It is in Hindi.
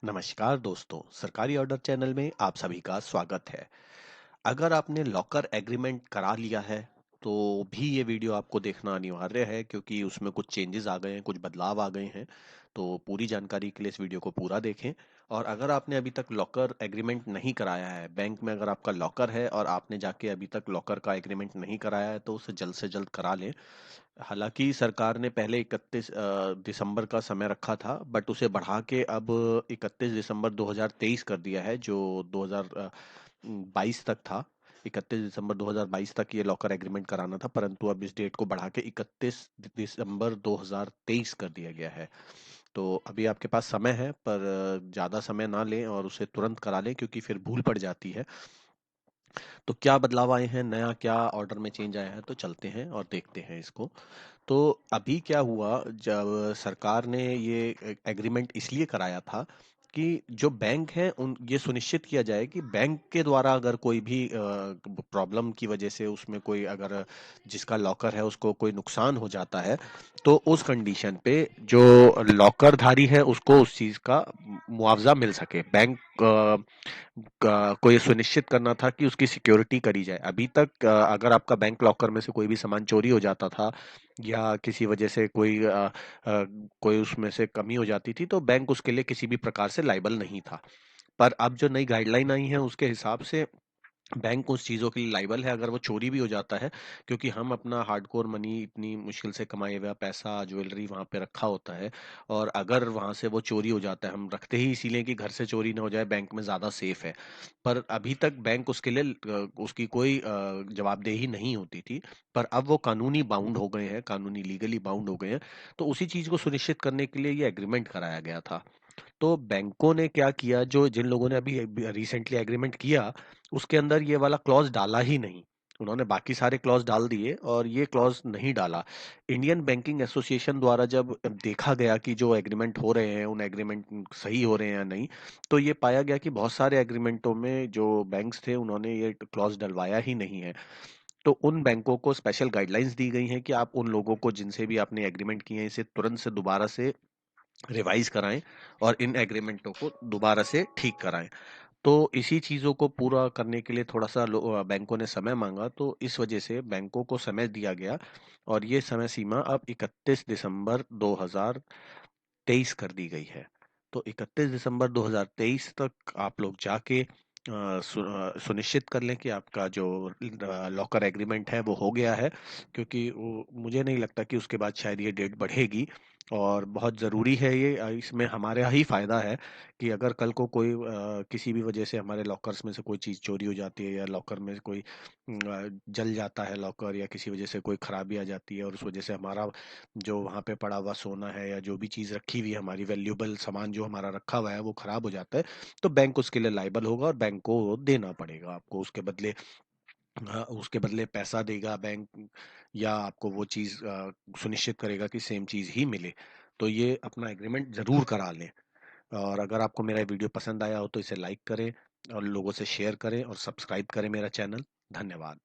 नमस्कार दोस्तों, सरकारी ऑर्डर चैनल में आप सभी का स्वागत है। अगर आपने लॉकर एग्रीमेंट करा लिया है, तो भी ये वीडियो आपको देखना अनिवार्य है क्योंकि उसमें कुछ चेंजेस आ गए हैं, कुछ बदलाव आ गए हैं। तो पूरी जानकारी के लिए इस वीडियो को पूरा देखें। और अगर आपने अभी तक लॉकर एग्रीमेंट नहीं कराया है, बैंक में अगर आपका लॉकर है और आपने जाके अभी तक लॉकर का एग्रीमेंट नहीं कराया है, तो उसे जल्द से जल्द करा लें। हालांकि सरकार ने पहले 31 दिसंबर का समय रखा था, बट उसे बढ़ा के अब 31 दिसंबर 2023 कर दिया है, जो 2022 तक था। 31 दिसंबर 2022 तक ये लॉकर एग्रीमेंट कराना था, परंतु अब इस डेट को बढ़ा के 31 दिसंबर 2023 कर दिया गया है। तो अभी आपके पास समय है, पर ज़्यादा समय ना लें और उसे तुरंत करा लें क्योंकि फिर भूल पड़ जाती है। तो क्या बदलाव आए हैं, नया क्या ऑर्डर में चेंज आया है, तो चलते हैं और देखते हैं इसको। तो अभी क्या हुआ, जब सरकार ने ये एग्रीमेंट इसलिए कराया था कि जो बैंक है उन ये सुनिश्चित किया जाए कि बैंक के द्वारा अगर कोई भी प्रॉब्लम की वजह से उसमें कोई अगर जिसका लॉकर है उसको कोई नुकसान हो जाता है, तो उस कंडीशन पे जो लॉकर धारी है उसको उस चीज का मुआवजा मिल सके। बैंक को ये सुनिश्चित करना था कि उसकी सिक्योरिटी करी जाए। अभी तक अगर आपका बैंक लॉकर में से कोई भी सामान चोरी हो जाता था या किसी वजह से कोई उसमें से कमी हो जाती थी, तो बैंक उसके लिए किसी भी प्रकार से लाइबल नहीं था। पर अब जो नई गाइडलाइन आई है उसके हिसाब से बैंक उस चीज़ों के लिए लाइबल है अगर वो चोरी भी हो जाता है, क्योंकि हम अपना हार्डकोर मनी, इतनी मुश्किल से कमाया हुआ पैसा, ज्वेलरी वहाँ पे रखा होता है। और अगर वहाँ से वो चोरी हो जाता है, हम रखते ही इसीलिए कि घर से चोरी ना हो जाए, बैंक में ज़्यादा सेफ है। पर अभी तक बैंक उसके लिए उसकी कोई जवाबदेही नहीं होती थी। पर अब वो कानूनी बाउंड हो गए हैं, कानूनी लीगली बाउंड हो गए हैं। तो उसी चीज़ को सुनिश्चित करने के लिए ये एग्रीमेंट कराया गया था। तो बैंकों ने क्या किया, जो जिन लोगों ने अभी रिसेंटली एग्रीमेंट किया, उसके अंदर ये वाला क्लॉज डाला ही नहीं। उन्होंने बाकी सारे क्लॉज डाल दिए और ये क्लॉज नहीं डाला। इंडियन बैंकिंग एसोसिएशन द्वारा जब देखा गया कि जो एग्रीमेंट हो रहे हैं उन एग्रीमेंट सही हो रहे हैं या नहीं, तो ये पाया गया कि बहुत सारे एग्रीमेंटों में जो बैंक्स थे उन्होंने ये क्लॉज डलवाया ही नहीं है। तो उन बैंकों को स्पेशल गाइडलाइंस दी गई हैं कि आप उन लोगों को जिनसे भी आपने एग्रीमेंट किए हैं इसे तुरंत से दोबारा से रिवाइज कराएं और इन एग्रीमेंटों को दोबारा से ठीक कराएं। तो इसी चीज़ों को पूरा करने के लिए थोड़ा सा बैंकों ने समय मांगा, तो इस वजह से बैंकों को समय दिया गया और ये समय सीमा अब 31 दिसंबर 2023 कर दी गई है। तो 31 दिसंबर 2023 तक आप लोग जाके सुनिश्चित कर लें कि आपका जो लॉकर एग्रीमेंट है वो हो गया है, क्योंकि मुझे नहीं लगता कि उसके बाद शायद ये डेट बढ़ेगी। और बहुत ज़रूरी है ये, इसमें हमारा ही फ़ायदा है कि अगर कल को कोई किसी भी वजह से हमारे लॉकर्स में से कोई चीज़ चोरी हो जाती है या लॉकर में कोई जल जाता है लॉकर, या किसी वजह से कोई खराबी आ जाती है और उस वजह से हमारा जो वहाँ पे पड़ा हुआ सोना है या जो भी चीज़ रखी हुई है, हमारी वैल्यूएबल सामान जो हमारा रखा हुआ है वो खराब हो जाता है, तो बैंक उसके लिए लायबल होगा और बैंक को वो देना पड़ेगा आपको उसके बदले। उसके बदले पैसा देगा बैंक, या आपको वो चीज़ सुनिश्चित करेगा कि सेम चीज़ ही मिले। तो ये अपना एग्रीमेंट ज़रूर करा लें। और अगर आपको मेरा वीडियो पसंद आया हो तो इसे लाइक करें और लोगों से शेयर करें और सब्सक्राइब करें मेरा चैनल। धन्यवाद।